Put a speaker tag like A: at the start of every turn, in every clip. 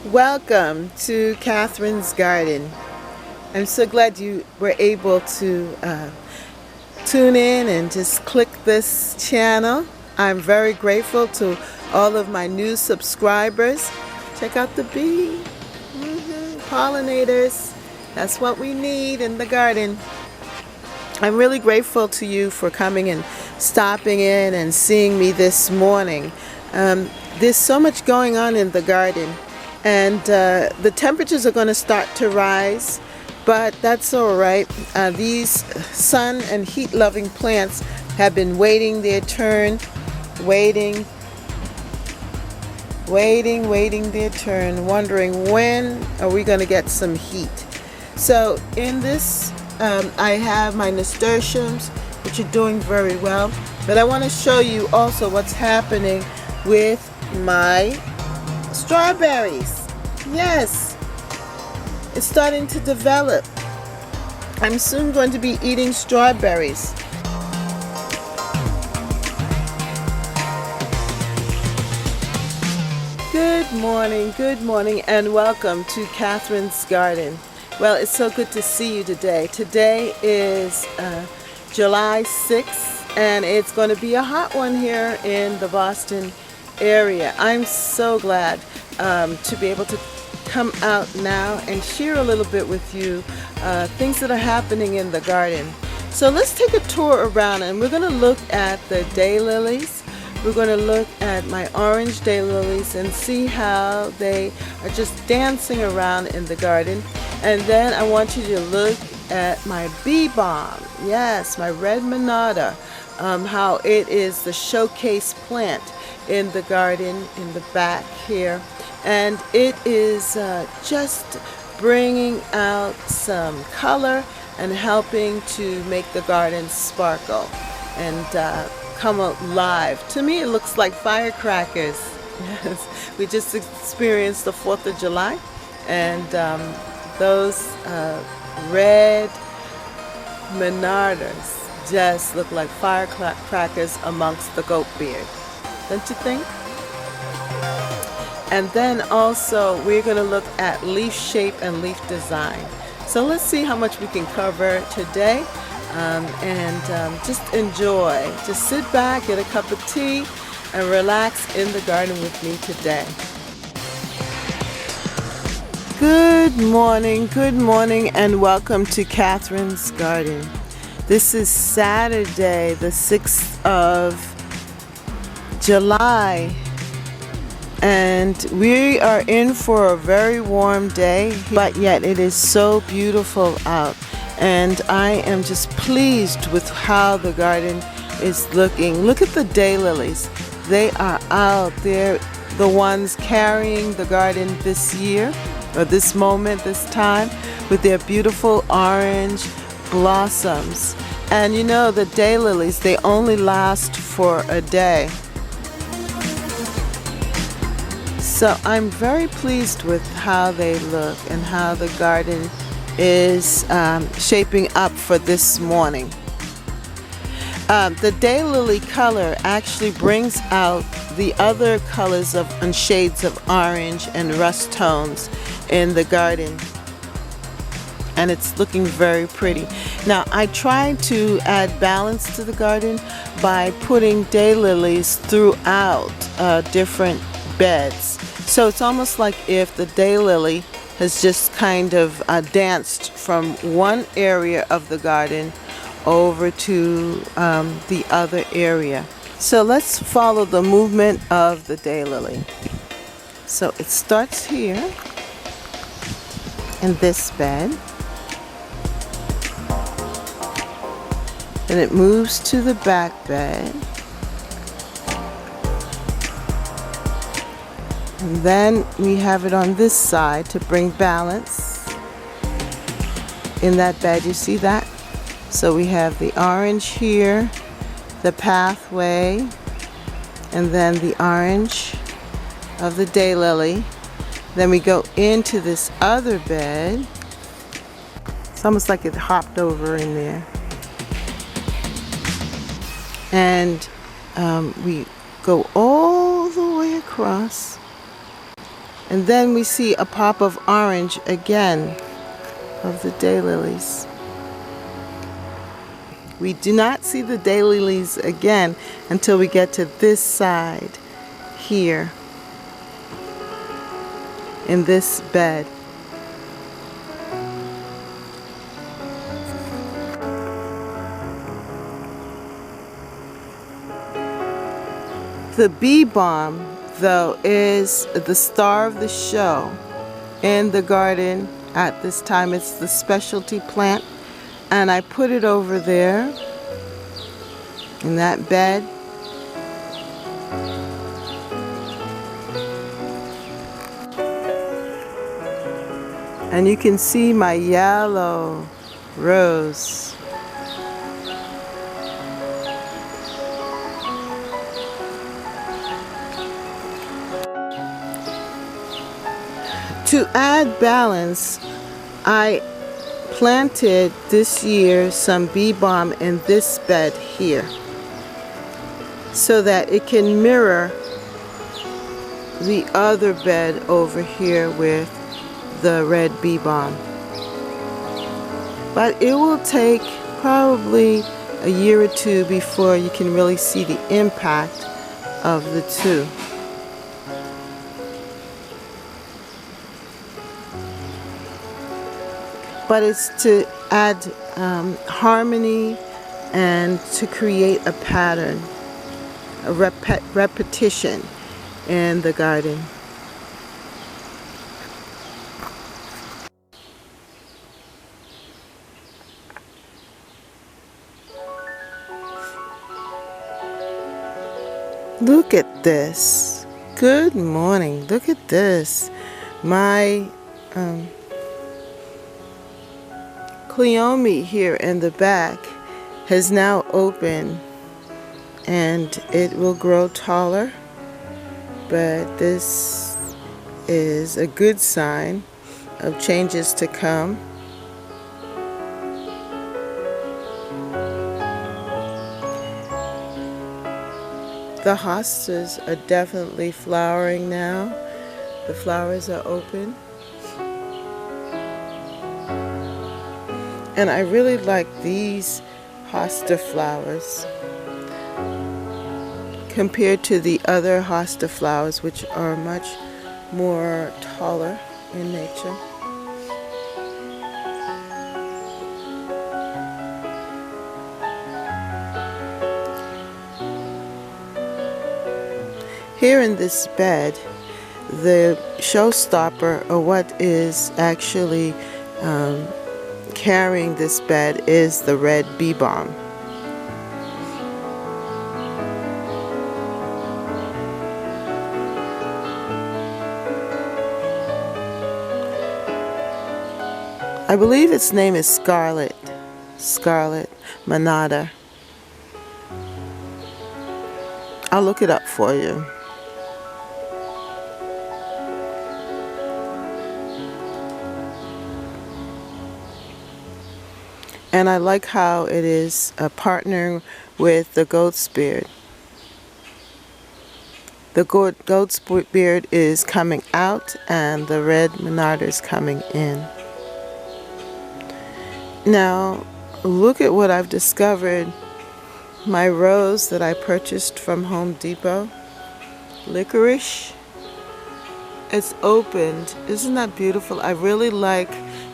A: Welcome to Catherine's Garden. I'm so glad you were able to tune in and just click this channel. I'm very grateful to all of my new subscribers. Check out the bee, pollinators. That's what we need in the garden. I'm really grateful to you for coming and stopping in and seeing me this morning. There's so much going on in the garden, and the temperatures are going to start to rise, but that's all right. These sun and heat loving plants have been waiting their turn, waiting their turn, wondering when are we going to get some heat. So in this I have my nasturtiums, which are doing very well, but I want to show you also what's happening with my strawberries. Yes, it's starting to develop. I'm soon going to be eating strawberries. Good morning, and welcome to Catherine's Garden. Well, it's so good to see you today. Today is July 6th, and it's going to be a hot one here in the Boston area. I'm so glad to be able to come out now and share a little bit with you things that are happening in the garden. So let's take a tour around, and we're going to look at the daylilies. We're going to look at my orange daylilies and see how they are just dancing around in the garden. And then I want you to look at my bee balm. Yes, my red monarda. How it is the showcase plant in the garden in the back here. And it is just bringing out some color and helping to make the garden sparkle and come alive. To me, it looks like firecrackers. Yes, we just experienced the 4th of July, and those red monardas just look like firecrackers amongst the goat beard, don't you think? And then also we're going to look at leaf shape and leaf design. So let's see how much we can cover today. And just enjoy. Just sit back, get a cup of tea, and relax in the garden with me today. Good morning, and welcome to Catherine's Garden. This is Saturday, the 6th of July, and we are in for a very warm day, but yet it is so beautiful out. And I am just pleased with how the garden is looking. Look at the daylilies. They are out. They're the ones carrying the garden this year, or this moment, this time, with their beautiful orange blossoms. And you know, the daylilies, they only last for a day. So I'm very pleased with how they look and how the garden is shaping up for this morning. The daylily color actually brings out the other colors and shades of orange and rust tones in the garden, and it's looking very pretty. Now I try to add balance to the garden by putting daylilies throughout different beds. So it's almost like if the daylily has just kind of danced from one area of the garden over to the other area. So let's follow the movement of the daylily. So it starts here in this bed, and it moves to the back bed, and then we have it on this side to bring balance in that bed. You see that? So we have the orange here, the pathway, and then the orange of the daylily. Then we go into this other bed. It's almost like it hopped over in there. And we go all the way across And then we see a pop of orange again of the daylilies. We do not see the daylilies again until we get to this side here in this bed. The bee balm, though, is the star of the show in the garden at this time. It's the specialty plant, and I put it over there in that bed. And you can see my yellow rose. To add balance, I planted this year some bee balm in this bed here so that it can mirror the other bed over here with the red bee balm. But it will take probably a year or two before you can really see the impact of the two. But it's to add harmony and to create a pattern, a repetition in the garden. Look at this. Good morning. Look at this. My Cleome here in the back has now opened, and it will grow taller, but this is a good sign of changes to come. The hostas are definitely flowering now. The flowers are open. And I really like these hosta flowers compared to the other hosta flowers, which are much more taller in nature. Here in this bed, the showstopper, or what is actually carrying this bed, is the red bee balm. I believe its name is Scarlet Monada. I'll look it up for you. And I like how it is partnering with the goat's beard. The goat's beard is coming out and the red monarda is coming in. Now, look at what I've discovered. My rose that I purchased from Home Depot, licorice, it's opened. Isn't that beautiful? I really like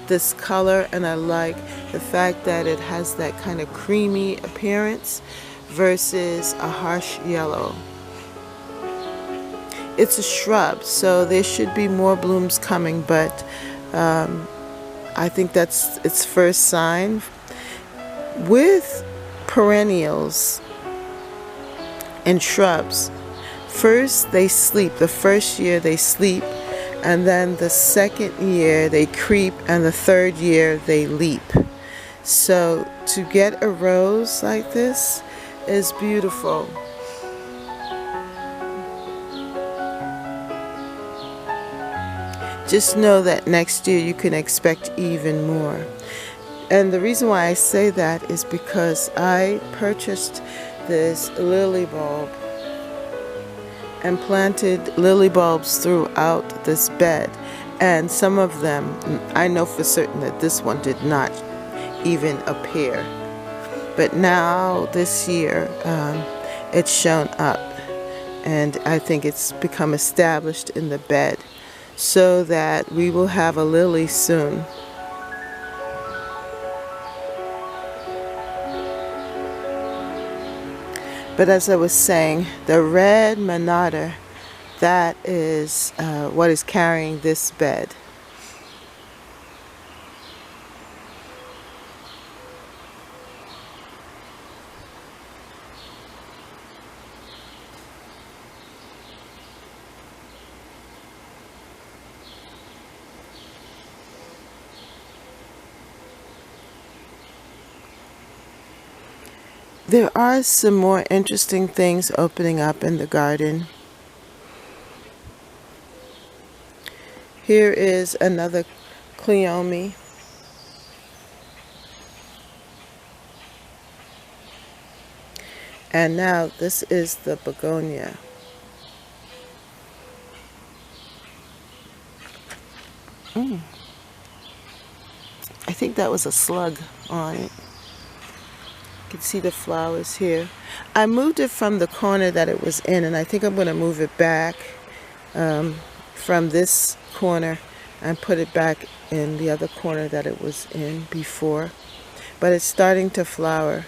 A: this color, and I like the fact that it has that kind of creamy appearance versus a harsh yellow. It's a shrub, so there should be more blooms coming, but I think that's its first sign. With perennials and shrubs, first they sleep. The first year they sleep, and then the second year they creep, and the third year they leap. So to get a rose like this is beautiful. Just know that next year you can expect even more. And the reason why I say that is because I purchased this lily bulb and planted lily bulbs throughout this bed, and some of them, I know for certain that this one did not even appear, but now this year it's shown up, and I think it's become established in the bed so that we will have a lily soon. But as I was saying, the red monarda, that is what is carrying this bed. There are some more interesting things opening up in the garden. Here is another cleome. And now this is the begonia. I think that was a slug on it. You can see the flowers here. I moved it from the corner that it was in, and I think I'm going to move it back from this corner and put it back in the other corner that it was in before. But it's starting to flower.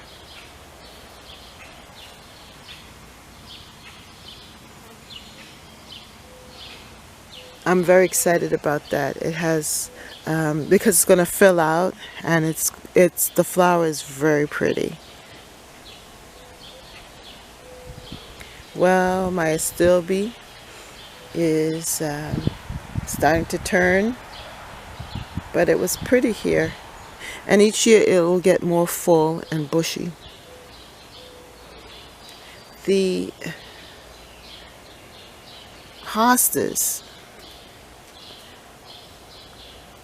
A: I'm very excited about that. It has because it's going to fill out, and the flower is very pretty. Well, my astilbe is starting to turn, but it was pretty here, and each year it will get more full and bushy. The hostas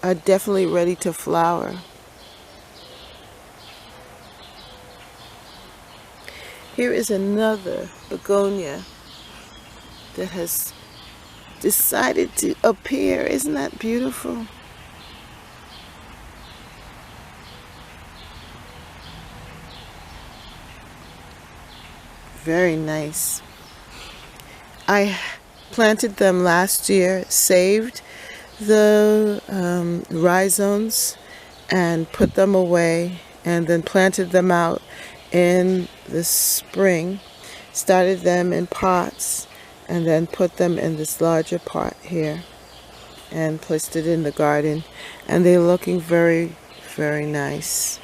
A: are definitely ready to flower. Here is another begonia that has decided to appear. Isn't that beautiful? Very nice. I planted them last year, saved the rhizomes and put them away, and then planted them out in the spring, started them in pots, and then put them in this larger pot here and placed it in the garden, and they're looking very, very nice.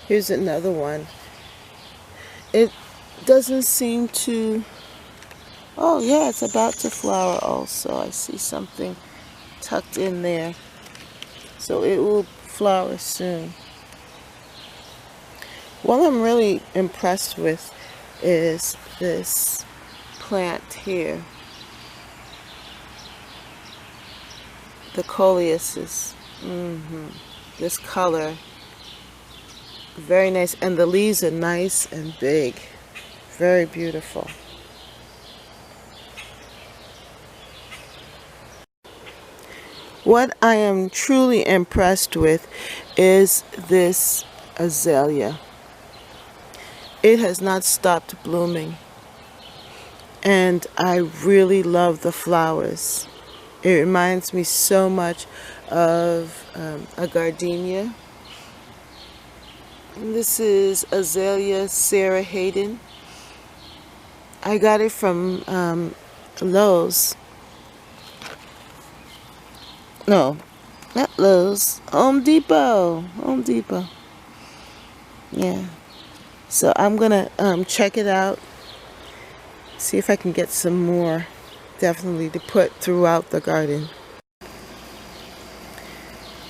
A: Here's another one. It doesn't seem to... Oh yeah, it's about to flower also. I see something tucked in there. So it will flower soon. What I'm really impressed with is this plant here. The Coleuses. This color. Very nice, and the leaves are nice and big. Very beautiful. What I am truly impressed with is this azalea. It has not stopped blooming, and I really love the flowers. It reminds me so much of a gardenia. This is Azalea Sarah Hayden. I got it from Lowe's. No, not Lowe's. Home Depot. Home Depot. Yeah. So I'm gonna check it out. See if I can get some more, definitely, to put throughout the garden.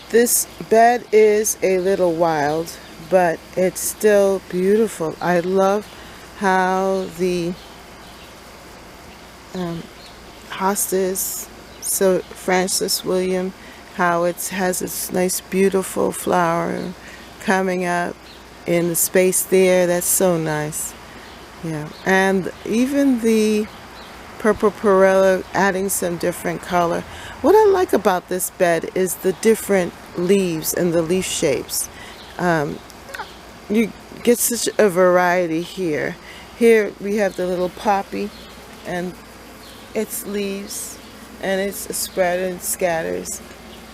A: This bed is a little wild, but it's still beautiful. I love how the Hostas, so Francis William, how it has its nice beautiful flower coming up in the space there. That's so nice. Yeah, and even the purple perilla adding some different color. What I like about this bed is the different leaves and the leaf shapes. You get such a variety here. Here we have the little poppy and its leaves, and it's spread and scatters,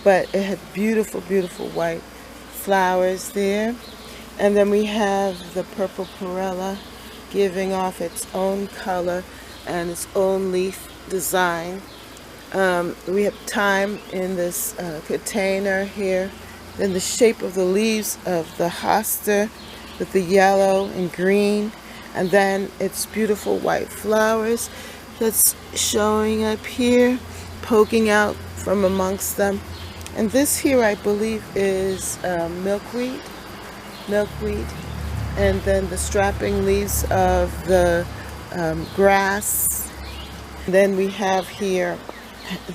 A: but it had beautiful, beautiful white flowers there. And then we have the purple perilla giving off its own color and its own leaf design. We have thyme in this container here. Then the shape of the leaves of the hosta with the yellow and green, and then its beautiful white flowers that's showing up here, poking out from amongst them. And this here, I believe, is milkweed. And then the strapping leaves of the grass. Then we have here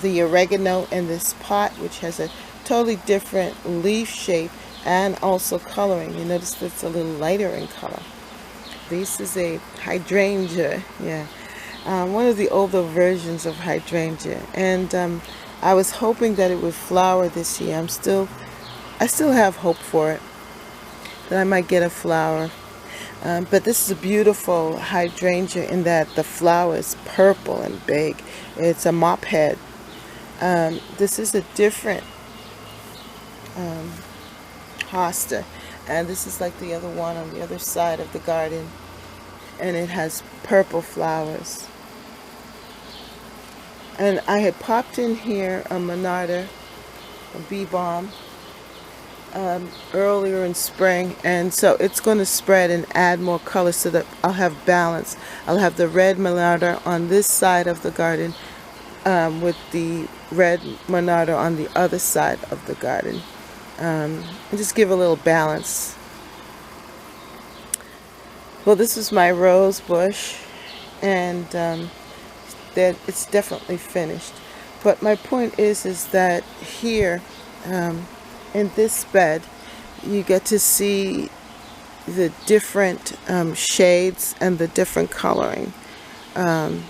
A: the oregano in this pot, which has a totally different leaf shape and also coloring. You notice that it's a little lighter in color. This is a hydrangea, yeah, one of the older versions of hydrangea, and I was hoping that it would flower this year. I still have hope for it, that I might get a flower. But this is a beautiful hydrangea in that the flower is purple and big. It's a mop head. This is a different hosta, and this is like the other one on the other side of the garden, and it has purple flowers. And I had popped in here a monarda, a bee balm, earlier in spring, and so it's going to spread and add more color so that I'll have balance. I'll have the red monarda on this side of the garden with the red monarda on the other side of the garden, and just give a little balance. Well, this is my rose bush, and that it's definitely finished. But my point is that here in this bed you get to see the different shades and the different coloring. And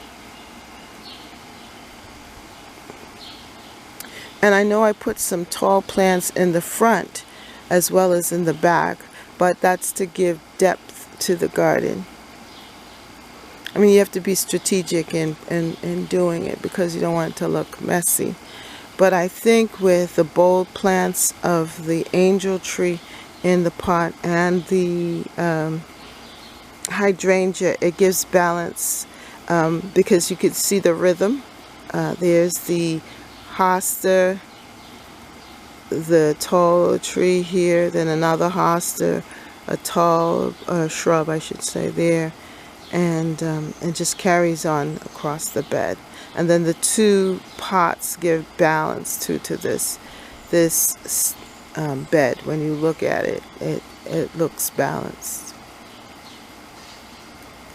A: I know I put some tall plants in the front as well as in the back, but that's to give depth to the garden. I mean, you have to be strategic in doing it because you don't want it to look messy. But I think with the bold plants of the angel tree in the pot and the hydrangea, it gives balance because you could see the rhythm. There's the hosta, the tall tree here, then another hosta, a tall shrub, I should say, there, and it just carries on across the bed. And then the two pots give balance to this bed. When you look at it, it looks balanced.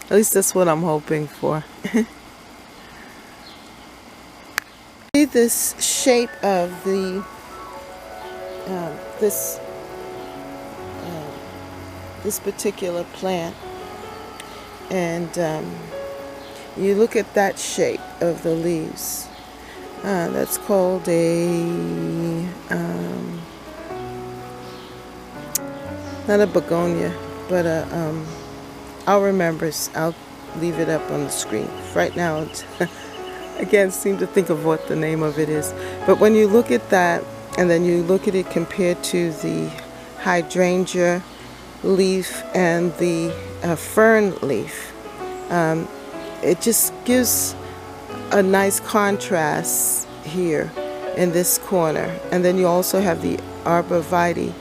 A: At least that's what I'm hoping for. See this shape of the this particular plant, and you look at that shape of the leaves. That's called a not a begonia, but a I'll remember. I'll leave it up on the screen. Right now, it's I can't seem to think of what the name of it is. But when you look at that, and then you look at it compared to the hydrangea leaf and the fern leaf, it just gives a nice contrast here in this corner. And then you also have the arborvitae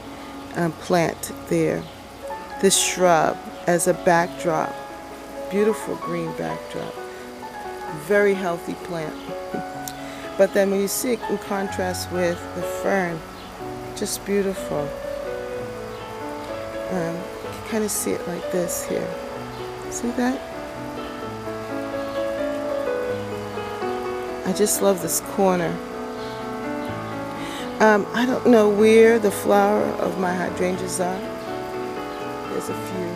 A: plant there, this shrub as a backdrop, beautiful green backdrop, very healthy plant. But then when you see it in contrast with the fern, just beautiful. You can kind of see it like this here. See that? I just love this corner. I don't know where the flower of my hydrangeas are. There's a few.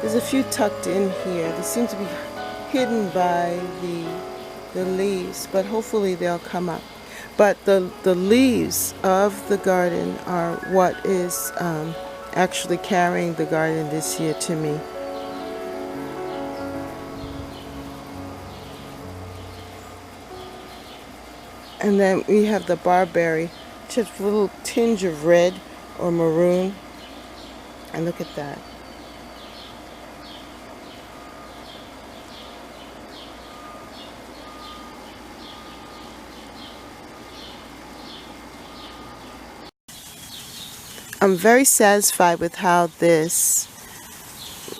A: There's a few tucked in here. They seem to be hidden by the leaves, but hopefully they'll come up. But the leaves of the garden are what is actually carrying the garden this year to me. And then we have the barberry, just a little tinge of red or maroon. And look at that. I'm very satisfied with how this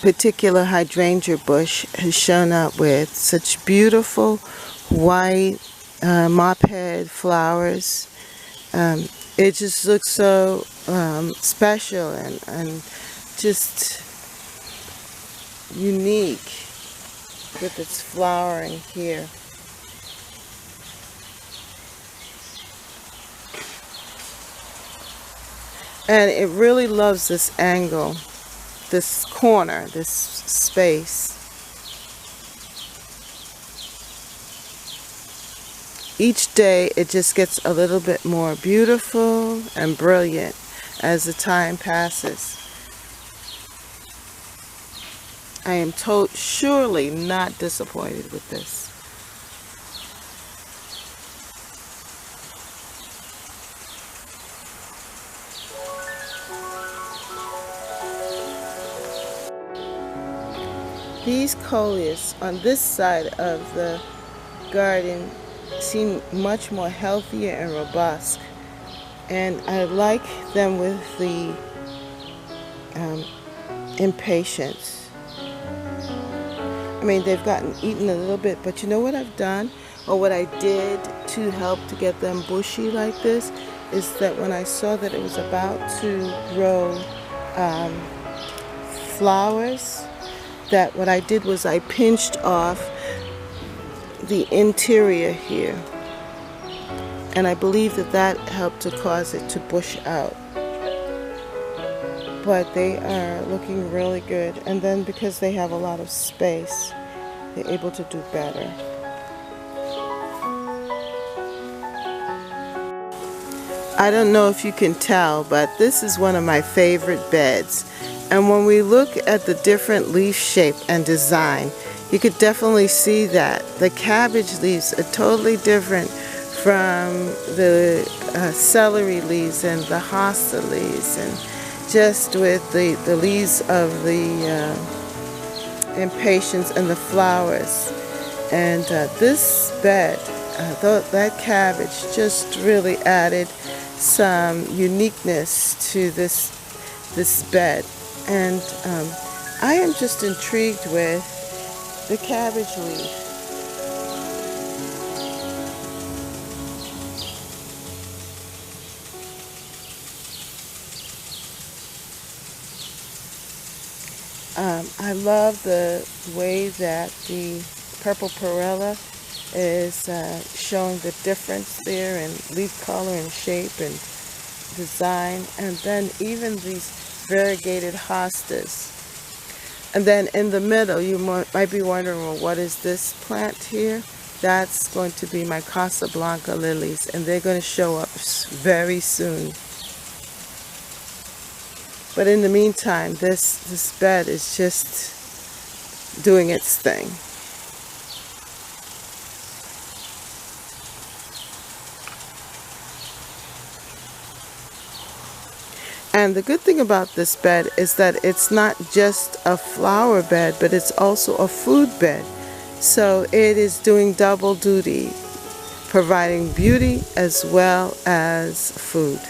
A: particular hydrangea bush has shown up with such beautiful white mophead flowers. It just looks so special and just unique with its flowering here. And it really loves this angle, this corner, this space. Each day it just gets a little bit more beautiful and brilliant as the time passes. I am surely not disappointed with this. These Coleus on this side of the garden seem much more healthier and robust, and I like them with the impatience. I mean, they've gotten eaten a little bit, but you know what I've done, or what I did to help to get them bushy like this, is that when I saw that it was about to grow flowers, that what I did was I pinched off the interior here, and I believe that that helped to cause it to bush out. But they are looking really good, and then because they have a lot of space, they're able to do better. I don't know if you can tell, but this is one of my favorite beds. And when we look at the different leaf shape and design, you could definitely see that the cabbage leaves are totally different from the celery leaves and the hosta leaves, and just with the leaves of the impatiens and the flowers. And this bed, that cabbage just really added some uniqueness to this bed. And I am just intrigued with the cabbage leaf. I love the way that the purple perilla is showing the difference there in leaf color and shape and design. And then even these variegated hostas. And then in the middle, you might be wondering, well, what is this plant here? That's going to be my Casablanca lilies, and they're going to show up very soon. But in the meantime, this bed is just doing its thing. And the good thing about this bed is that it's not just a flower bed, but it's also a food bed. So it is doing double duty, providing beauty as well as food.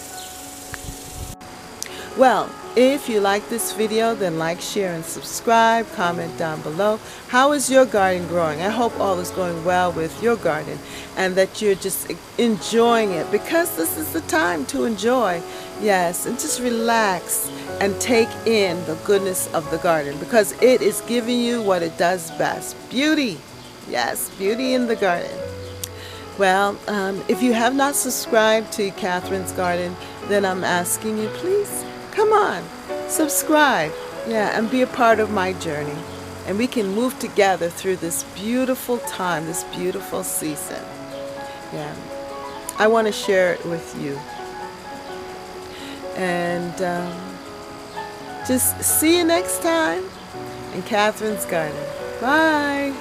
A: Well, if you like this video, then like, share, and subscribe. Comment down below. How is your garden growing? I hope all is going well with your garden and that you're just enjoying it, because this is the time to enjoy. Yes, and just relax and take in the goodness of the garden, because it is giving you what it does best. Beauty. Yes, beauty in the garden. Well, if you have not subscribed to Catherine's Garden, then I'm asking you, please, come on, subscribe. Yeah, and be a part of my journey. And we can move together through this beautiful time, this beautiful season. Yeah, I want to share it with you. And just see you next time in Catherine's Garden. Bye.